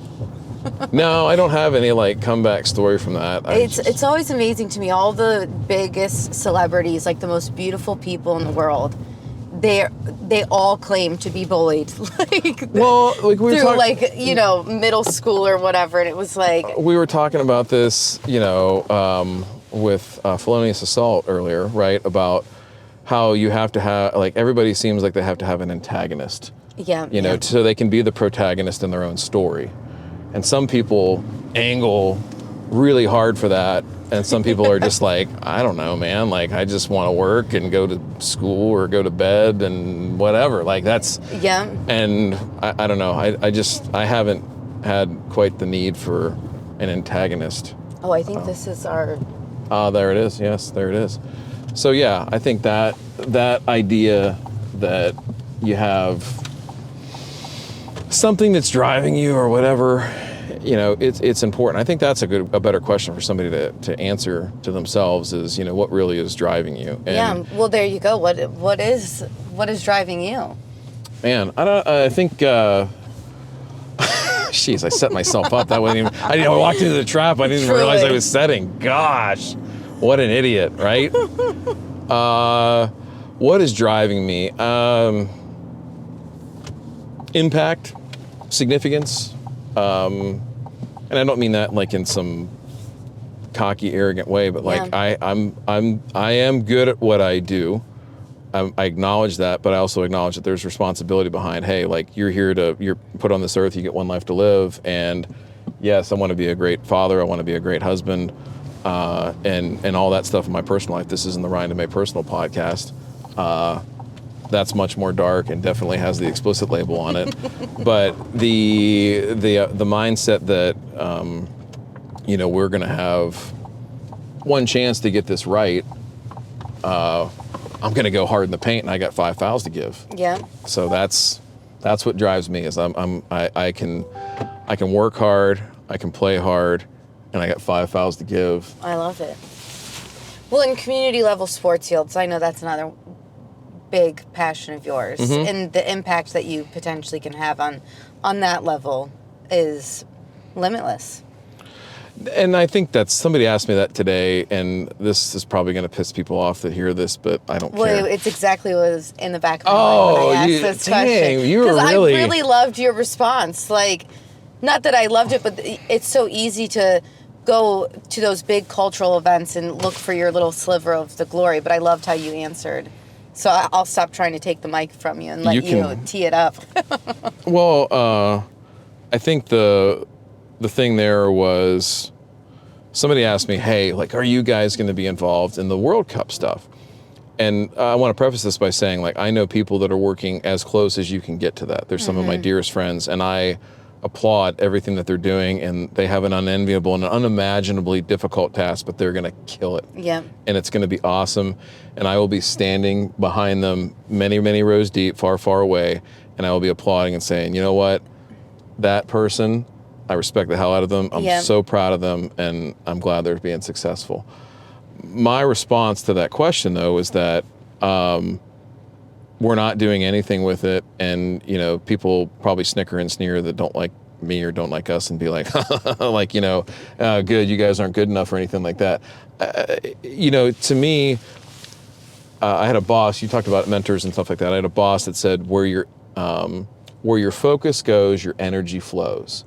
No, I don't have any like comeback story from that. It's always amazing to me, all the biggest celebrities, like the most beautiful people in the world, they all claim to be bullied, like we were through talking, middle school or whatever, and it was like we were talking about this, with felonious assault earlier, right? About how you have to have, like, everybody seems like they have to have an antagonist, so they can be the protagonist in their own story. And some people angle really hard for that. And some people are just like, I don't know, man. Like, I just want to work and go to school or go to bed and whatever. Like, that's... Yeah. And I don't know. I haven't had quite the need for an antagonist. Oh, I think this is our... There it is. Yes, there it is. So, yeah, I think that idea that you have something that's driving you or whatever, it's important. I think that's a better question for somebody to answer to themselves is, what really is driving you? And well, there you go. What is driving you? Man, I think, jeez, I set myself up. That wasn't even, I walked into the trap. I didn't realize I was setting. Gosh, what an idiot, right? What is driving me? Impact, significance, and I don't mean that like in some cocky, arrogant way, but like I am good at what I do. I acknowledge that, but I also acknowledge that there's responsibility behind. Hey, like you're put on this earth, you get one life to live, and yes, I want to be a great father. I want to be a great husband, and all that stuff in my personal life. This isn't the Ryan DeMay personal podcast. That's much more dark and definitely has the explicit label on it. But the mindset that we're going to have one chance to get this right. I'm going to go hard in the paint, and I got 5 fouls to give. Yeah. So that's what drives me is I can work hard, I can play hard, and I got 5 fouls to give. I love it. Well, in community level sports fields, I know that's another big passion of yours, and the impact that you potentially can have on that level is limitless. And I think that somebody asked me that today, and this is probably going to piss people off that hear this, but I don't care. Well, it's exactly what was in the back of my mind when I asked this question. Because I really loved your response. Like, not that I loved it, but it's so easy to go to those big cultural events and look for your little sliver of the glory, but I loved how you answered. So I'll stop trying to take the mic from you and let you tee it up. Well, I think the thing there was somebody asked me, hey, like, are you guys going to be involved in the World Cup stuff? And I want to preface this by saying, like, I know people that are working as close as you can get to that. They're some of my dearest friends, and I applaud everything that they're doing, and they have an unenviable and unimaginably difficult task, but they're going to kill it. Yeah. And it's going to be awesome. And I will be standing behind them many, many rows deep, far, far away, and I will be applauding and saying, you know what, that person, I respect the hell out of them. I'm so proud of them, and I'm glad they're being successful. My response to that question, though, is that we're not doing anything with it, and people probably snicker and sneer that don't like me or don't like us, and be like, like good, you guys aren't good enough or anything like that. To me, I had a boss. You talked about mentors and stuff like that. I had a boss that said, where your focus goes, your energy flows.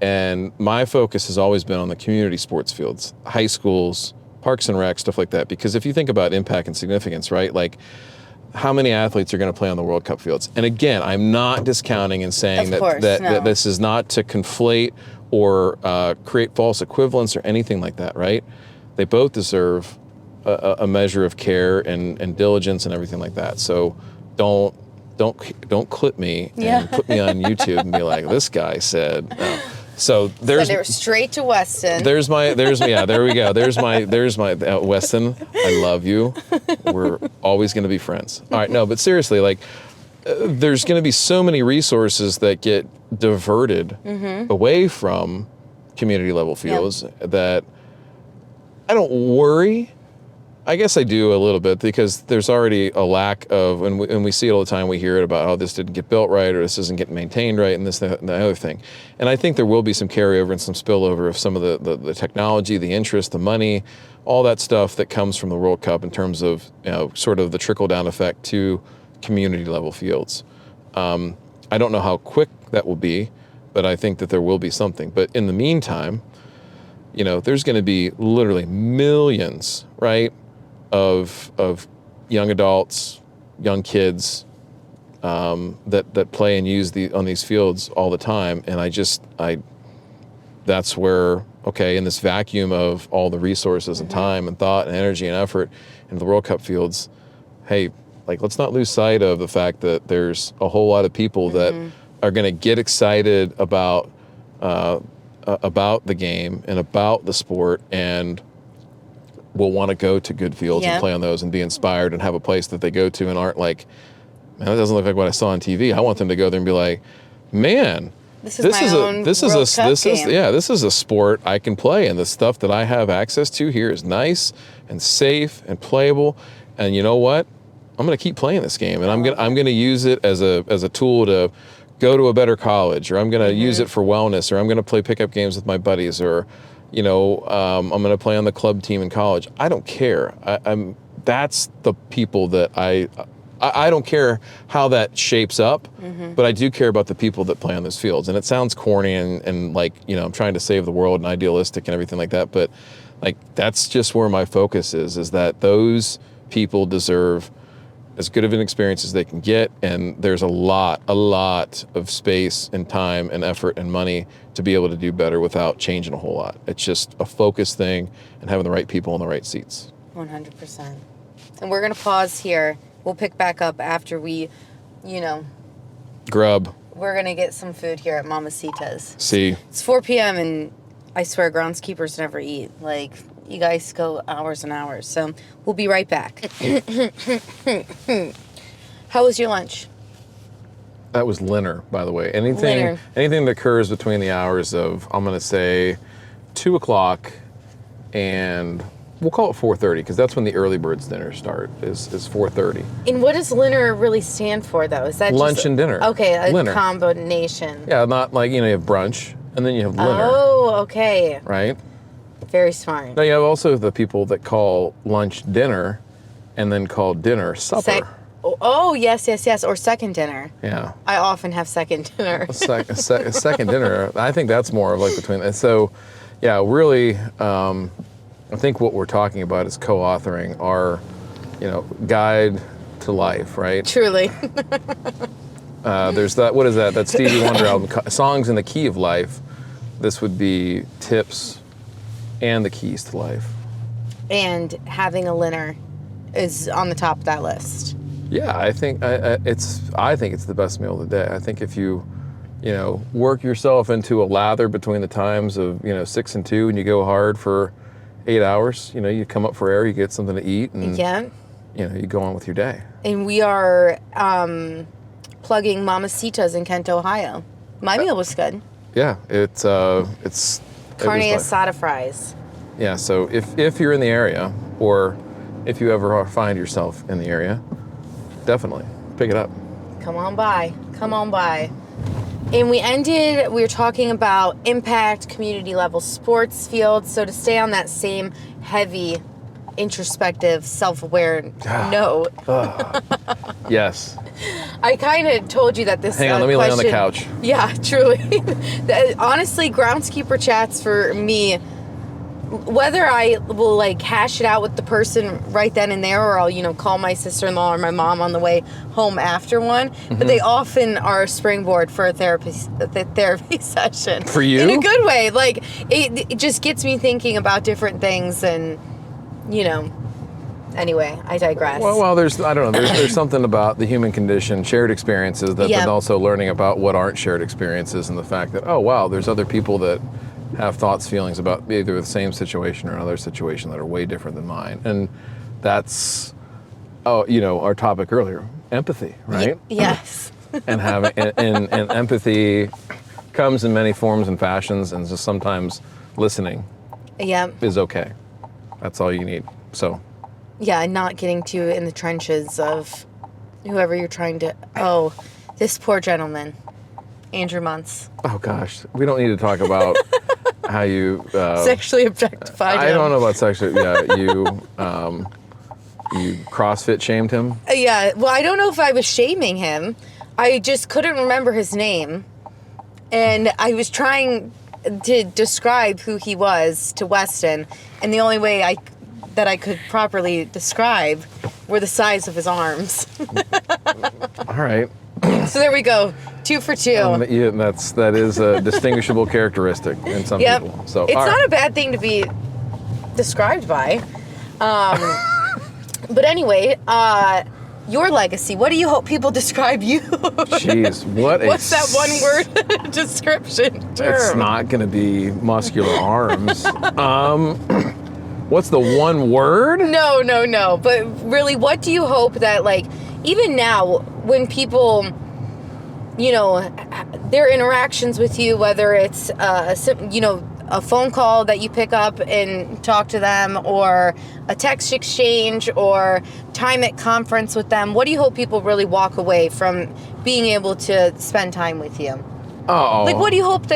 And my focus has always been on the community sports fields, high schools, parks and rec, stuff like that. Because if you think about impact and significance, right? Like, how many athletes are going to play on the World Cup fields? And again, I'm not discounting and saying that this is not to conflate or create false equivalence or anything like that, right? They both deserve a measure of care and diligence and everything like that. So don't clip me and put me on YouTube and be like, this guy said. No. So there's send it straight to Weston. There we go. There's my Weston. I love you. We're always going to be friends. All right, no, but seriously, like, there's going to be so many resources that get diverted away from community level fields that I don't worry I guess I do a little bit, because there's already a lack of, and we see it all the time, we hear it about, oh, this didn't get built right, or this isn't getting maintained right, and this, that, and the other thing. And I think there will be some carryover and some spillover of some of the technology, the interest, the money, all that stuff that comes from the World Cup in terms of, sort of the trickle-down effect to community-level fields. I don't know how quick that will be, but I think that there will be something. But in the meantime, there's going to be literally millions, right, of young adults, young kids that play and use on these fields all the time. And that's where, okay, in this vacuum of all the resources and time and thought and energy and effort into the World Cup fields, hey, let's not lose sight of the fact that there's a whole lot of people that are going to get excited about the game and about the sport, and will want to go to good fields and play on those and be inspired and have a place that they go to and aren't like, man, that doesn't look like what I saw on TV. I want them to go there and be like, man, this is a sport I can play, and the stuff that I have access to here is nice and safe and playable. And you know what? I'm going to keep playing this game, and I'm going to use it as a tool to go to a better college, or I'm going to use it for wellness, or I'm going to play pickup games with my buddies, or I'm going to play on the club team in college. I don't care. That's the people that I don't care how that shapes up, but I do care about the people that play on those fields. And it sounds corny and like, I'm trying to save the world and idealistic and everything like that, but that's just where my focus is that those people deserve as good of an experience as they can get, and there's a lot of space and time and effort and money to be able to do better without changing a whole lot. It's just a focus thing and having the right people in the right seats. 100%. And we're going to pause here. We'll pick back up after we, grub. We're going to get some food here at Mamacita's. See. It's 4 p.m. and I swear groundskeepers never eat. You guys go hours and hours. So we'll be right back. How was your lunch? That was dinner, by the way. Anything that occurs between the hours of, I'm going to say, 2 o'clock and we'll call it 4:30, because that's when the early birds dinner start, is 4:30. And what does dinner really stand for, though? Is that lunch and dinner? Okay, a dinner. Combination. Yeah, not like, you have brunch and then you have dinner. Oh, okay. Right? Very smart. Now you have also the people that call lunch dinner and then call dinner supper. Yes. Or second dinner. Yeah. I often have second dinner. Second dinner. I think that's more of between. So, yeah, really, I think what we're talking about is co-authoring our, guide to life, right? Truly. There's that. What is that? That Stevie Wonder album, Songs in the Key of Life. This would be tips and the keys to life. And having a dinner is on the top of that list. Yeah, I think it's the best meal of the day. I think if you, work yourself into a lather between the times of 6 and 2, and you go hard for 8 hours, you come up for air, you get something to eat, and you go on with your day. And we are plugging Mamacita's in Kent, Ohio. My meal was good. Yeah, it's carne asada fries. Yeah, so if you're in the area, or if you ever find yourself in the area, definitely pick it up. Come on by. And we were talking about impact, community level sports fields. So to stay on that same heavy, introspective, self-aware note. Yes. I kind of told you that this Hang on, let me lay on the couch. Yeah, truly. Honestly, groundskeeper chats for me, whether I will hash it out with the person right then and there, or I'll call my sister-in-law or my mom on the way home after one, but they often are a springboard for a therapy session. For you? In a good way. It just gets me thinking about different things, and anyway, I digress. Well, there's something about the human condition, shared experiences, but also learning about what aren't shared experiences, and the fact that, oh wow, there's other people that have thoughts, feelings about either the same situation or another situation that are way different than mine. And that's, our topic earlier, empathy, right? Yes. And having and empathy comes in many forms and fashions, and just sometimes listening is okay. That's all you need. So Yeah, not getting too in the trenches of whoever you're trying to. Oh, this poor gentleman, Andrew Muntz, Oh gosh, we don't need to talk about how you. sexually objectified I him. don't know about sexual. Yeah, you CrossFit shamed him. Yeah, well, I don't know if I was shaming him. I just couldn't remember his name. And I was trying to describe who he was to Weston, and the only way that I could properly describe were the size of his arms. All right. So there we go. 2 for 2. Yeah, that is a distinguishable characteristic in some Yep. people. So It's all not right. a bad thing to be described by. But anyway, your legacy. What do you hope people describe you? Jeez, What's that one word description term? It's not going to be muscular arms. What's the one word? No. But really, what do you hope that, like, even now, when people, you know, their interactions with you, whether it's, a phone call that you pick up and talk to them, or a text exchange, or time at conference with them, what do you hope people really walk away from being able to spend time with you? Oh. Like, what do you hope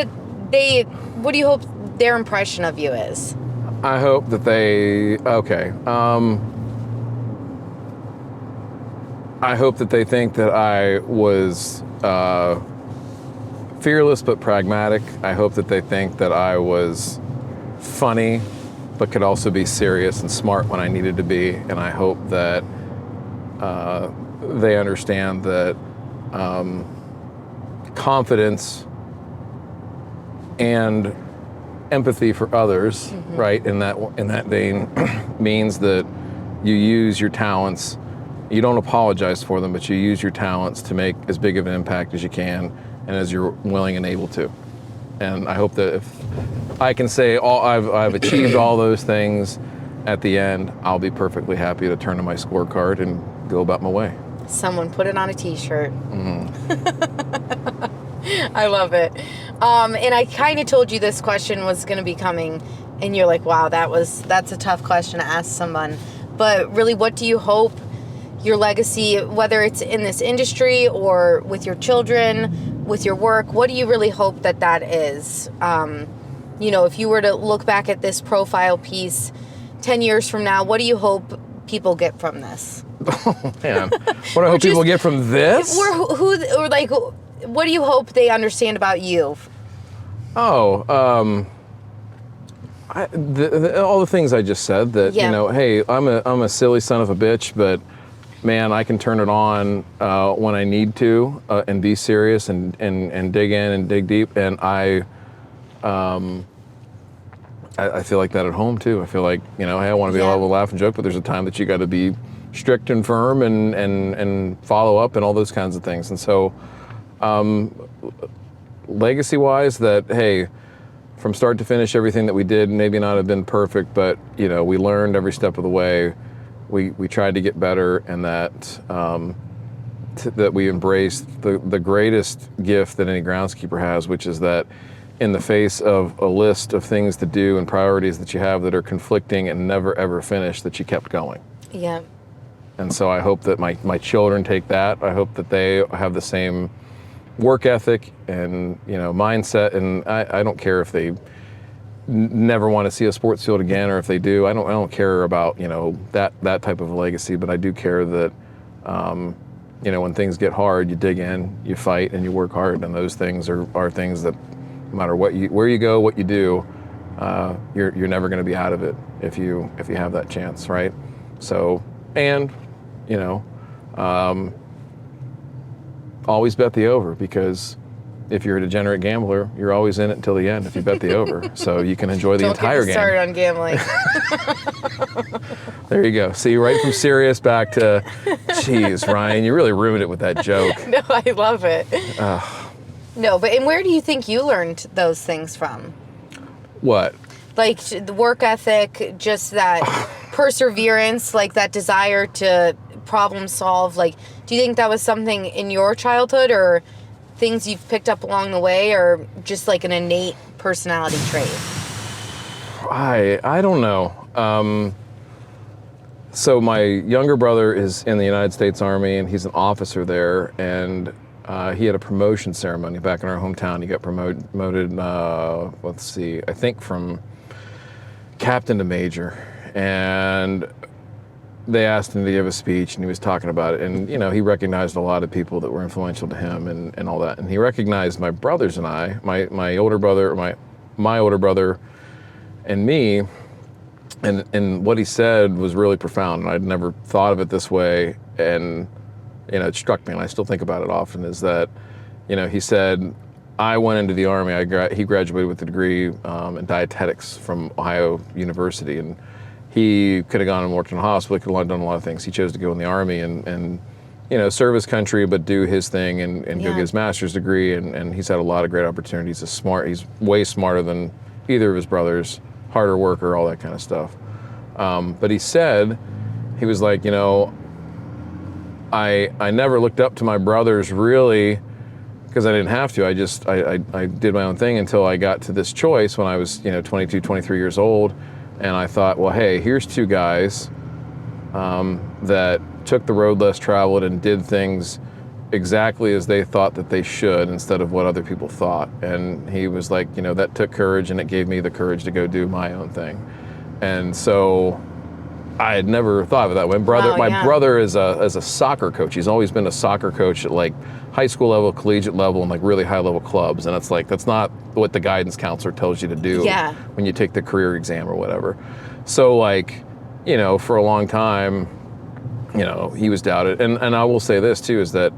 their impression of you is? I hope that I hope that they think that I was fearless but pragmatic. I hope that they think that I was funny but could also be serious and smart when I needed to be. And I hope that they understand that confidence and empathy for others, right, in that vein, means that you use your talents. You don't apologize for them, but you use your talents to make as big of an impact as you can and as you're willing and able to. And I hope that if I can say I've achieved all those things at the end, I'll be perfectly happy to turn to my scorecard and go about my way. Someone put it on a t-shirt. I love it. And I kind of told you this question was going to be coming, and you're like, wow, that's a tough question to ask someone. But really, what do you hope your legacy, whether it's in this industry or with your children, with your work, what do you really hope that is? If you were to look back at this profile piece 10 years from now, what do you hope people get from this? Oh, man. What I hope people get from this? What do you hope they understand about you? Oh, all the things I just said, that, Yeah. Hey, I'm a silly son of a bitch, but man, I can turn it on when I need to and be serious and dig in and dig deep. And I feel like that at home too. I feel like, hey, I want to be able to laugh and joke, but there's a time that you got to be strict and firm and follow up and all those kinds of things. And so, legacy-wise, that, hey, from start to finish, everything that we did maybe not have been perfect, but we learned every step of the way. We tried to get better, and that that we embraced the greatest gift that any groundskeeper has, which is that in the face of a list of things to do and priorities that you have that are conflicting and never ever finish, that you kept going. Yeah. And so I hope that my children take that. I hope that they have the same work ethic and mindset. And I don't care if they never want to see a sports field again, or if they do. I don't care about that type of a legacy. But I do care that when things get hard, you dig in, you fight, and you work hard. And those things are things that no matter where you go, what you do, you're never going to be out of it if you have that chance, right? So, and always bet the over, because if you're a degenerate gambler, you're always in it until the end if you bet the over. So you can enjoy the entire game. Don't get me started on gambling. There you go. See, right from serious back to, geez, Ryan, you really ruined it with that joke. No, I love it. No, and where do you think you learned those things from? What? Like the work ethic, just that perseverance, like that desire to problem solve. Like, do you think that was something in your childhood, or things you've picked up along the way, or just like an innate personality trait? I don't know. So my younger brother is in the United States Army, and he's an officer there, and he had a promotion ceremony back in our hometown. He got promoted, let's see, I think from captain to major, and they asked him to give a speech, and he was talking about it, and he recognized a lot of people that were influential to him and all that, and he recognized my brothers and I, my older brother, my older brother, and me. And what he said was really profound, and I'd never thought of it this way, and it struck me, and I still think about it often, is that he said, I went into the Army, he graduated with a degree in dietetics from Ohio University, and he could have gone and worked in a hospital, he could have done a lot of things. He chose to go in the Army and serve his country, but do his thing and go get his master's degree, and he's had a lot of great opportunities. He's way smarter than either of his brothers, harder worker, all that kind of stuff. But he said, he was like, I never looked up to my brothers really because I didn't have to. I did my own thing until I got to this choice when I was 22, 23 years old. And I thought, well, hey, here's two guys that took the road less traveled and did things exactly as they thought that they should instead of what other people thought. And he was like, that took courage, and it gave me the courage to go do my own thing. And so I had never thought of it that way. My brother is a soccer coach. He's always been a soccer coach at like high school level, collegiate level, and like really high level clubs. And it's like, that's not what the guidance counselor tells you to do when you take the career exam or whatever. So like, for a long time, he was doubted. And I will say this too, is that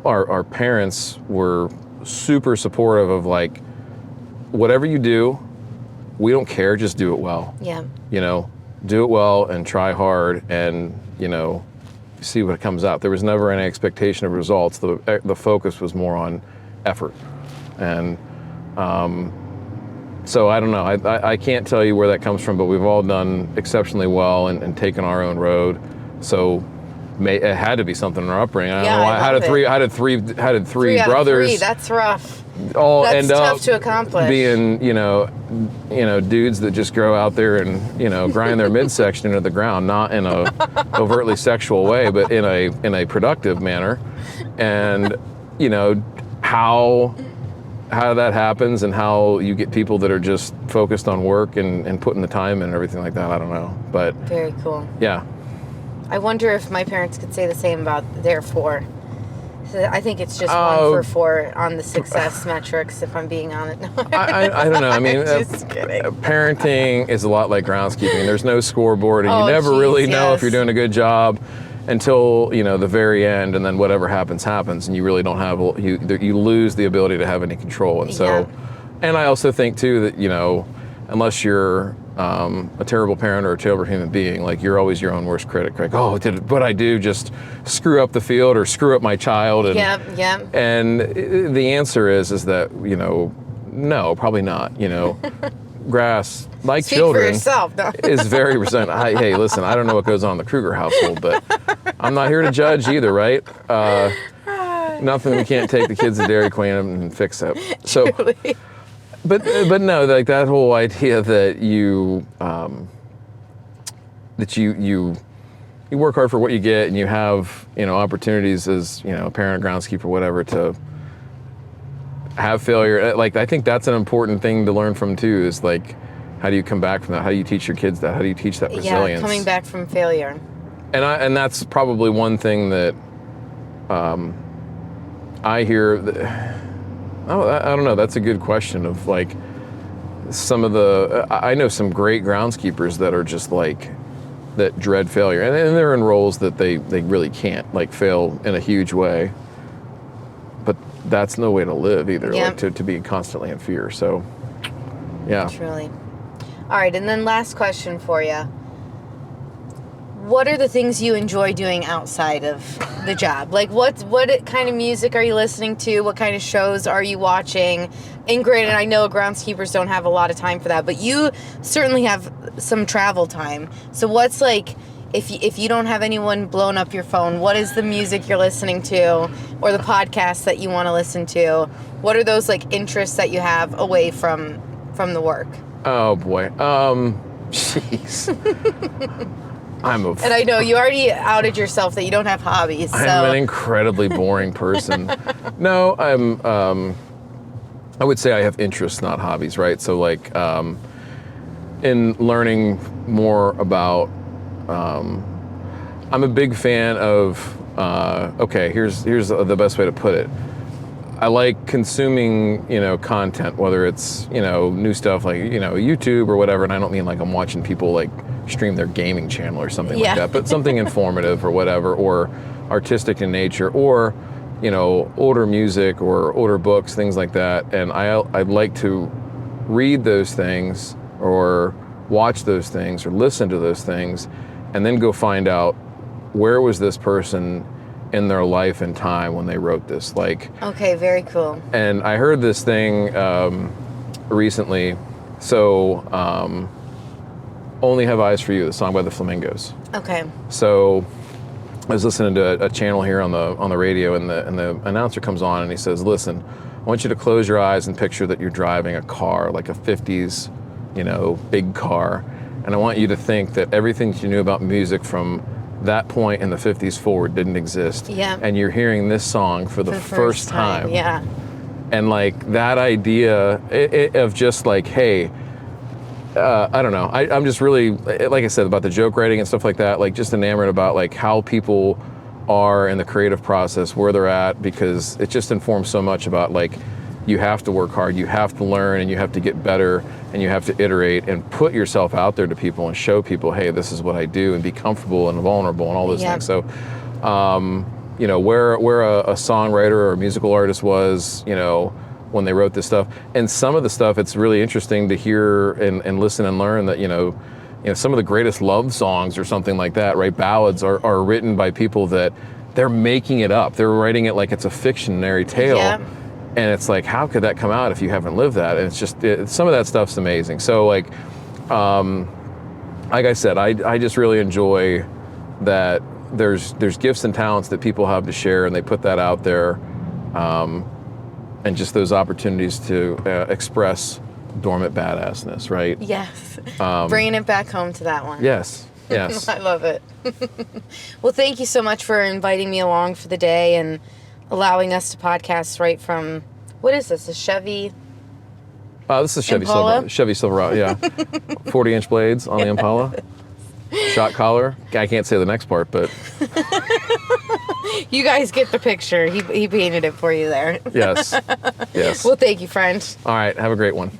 our parents were super supportive of like, whatever you do, we don't care, just do it well. Yeah. Do it well and try hard and, see what comes out. There was never any expectation of results. The focus was more on effort. And so I don't know. I can't tell you where that comes from, but we've all done exceptionally well and taken our own road. So it had to be something in our upbringing. I don't know why. I had three brothers. Three. That's rough. All That's end tough up to accomplish. Being dudes that just go out there and grind their midsection into the ground, not in a overtly sexual way, but in a productive manner. And how that happens and how you get people that are just focused on work and putting the time in and everything like that, I don't know. But very cool. Yeah. I wonder if my parents could say the same about their four. I think it's just 1 for 4 on the success metrics, if I'm being honest. No. I don't know. I mean, just kidding. Parenting is a lot like groundskeeping. There's no scoreboard, and you never really know if you're doing a good job until the very end, and then whatever happens, and you really don't have you lose the ability to have any control. And so, and I also think too that unless you're a terrible parent or a terrible human being, like you're always your own worst critic. Like, oh, did what I do just screw up the field or screw up my child? And, and the answer is that no, probably not. Grass, like Speak children, for yourself, no. is very resilient. Hey, listen, I don't know what goes on in the Kruger household, but I'm not here to judge either, right? Nothing we can't take the kids to Dairy Queen and fix it. So. Truly. But no, like that whole idea that you work hard for what you get, and you have opportunities as a parent, groundskeeper, whatever, to have failure. Like I think that's an important thing to learn from too. Is like, how do you come back from that? How do you teach your kids that? How do you teach that resilience? Yeah, coming back from failure. And that's probably one thing that I hear. I don't know. That's a good question of like some of the, I know some great groundskeepers that are just like, that dread failure. And they're in roles that they really can't like fail in a huge way. But that's no way to live either, like to be constantly in fear. So, yeah. Truly. All right. And then last question for you. What are the things you enjoy doing outside of the job? Like what kind of music are you listening to? What kind of shows are you watching? And granted, I know groundskeepers don't have a lot of time for that, but you certainly have some travel time. So what's like, if you don't have anyone blowing up your phone, what is the music you're listening to or the podcast that you want to listen to? What are those like interests that you have away from the work? Oh boy. Jeez. And I know you already outed yourself that you don't have hobbies. So. I'm an incredibly boring person. No, I would say I have interests, not hobbies, right? So like, in learning more about, I'm a big fan of, here's the best way to put it. I like consuming, content, whether it's, new stuff like, YouTube or whatever. And I don't mean like I'm watching people like stream their gaming channel or something like that, but something informative or whatever, or artistic in nature, or, older music or older books, things like that. And I'd like to read those things or watch those things or listen to those things and then go find out where was this person in their life and time when they wrote this. Like, okay, very cool. And I heard this thing recently. So, Only Have Eyes for You, the song by the Flamingos. Okay. So I was listening to a channel here on the radio, and the announcer comes on and he says, "Listen, I want you to close your eyes and picture that you're driving a car, like a 50s, big car. And I want you to think that everything that you knew about music from that point in the 50s forward didn't exist. Yeah. And you're hearing this song for the first time. Yeah. And like that idea of just like, hey, I don't know. I'm just really, like I said, about the joke writing and stuff like that, like just enamored about like how people are in the creative process, where they're at, because it just informs so much about like, you have to work hard, you have to learn, and you have to get better, and you have to iterate and put yourself out there to people and show people, hey, this is what I do, and be comfortable and vulnerable and all those things. So, where a songwriter or a musical artist was, when they wrote this stuff. And some of the stuff, it's really interesting to hear and listen and learn that, some of the greatest love songs or something like that, right? Ballads are written by people that they're making it up. They're writing it like it's a fictionary tale. Yeah. And it's like, how could that come out if you haven't lived that? And it's just, some of that stuff's amazing. So like I said, I just really enjoy that there's gifts and talents that people have to share, and they put that out there. And just those opportunities to express dormant badassness, right? Yes. Bringing it back home to that one. Yes. I love it. Well, thank you so much for inviting me along for the day and allowing us to podcast right from, what is this, a Chevy? This is a Chevy Impala? Silverado, yeah. 40-inch blades on the Impala. Shot collar. I can't say the next part, but... You guys get the picture. He painted it for you there. Yes. Well, thank you, friend. All right, have a great one.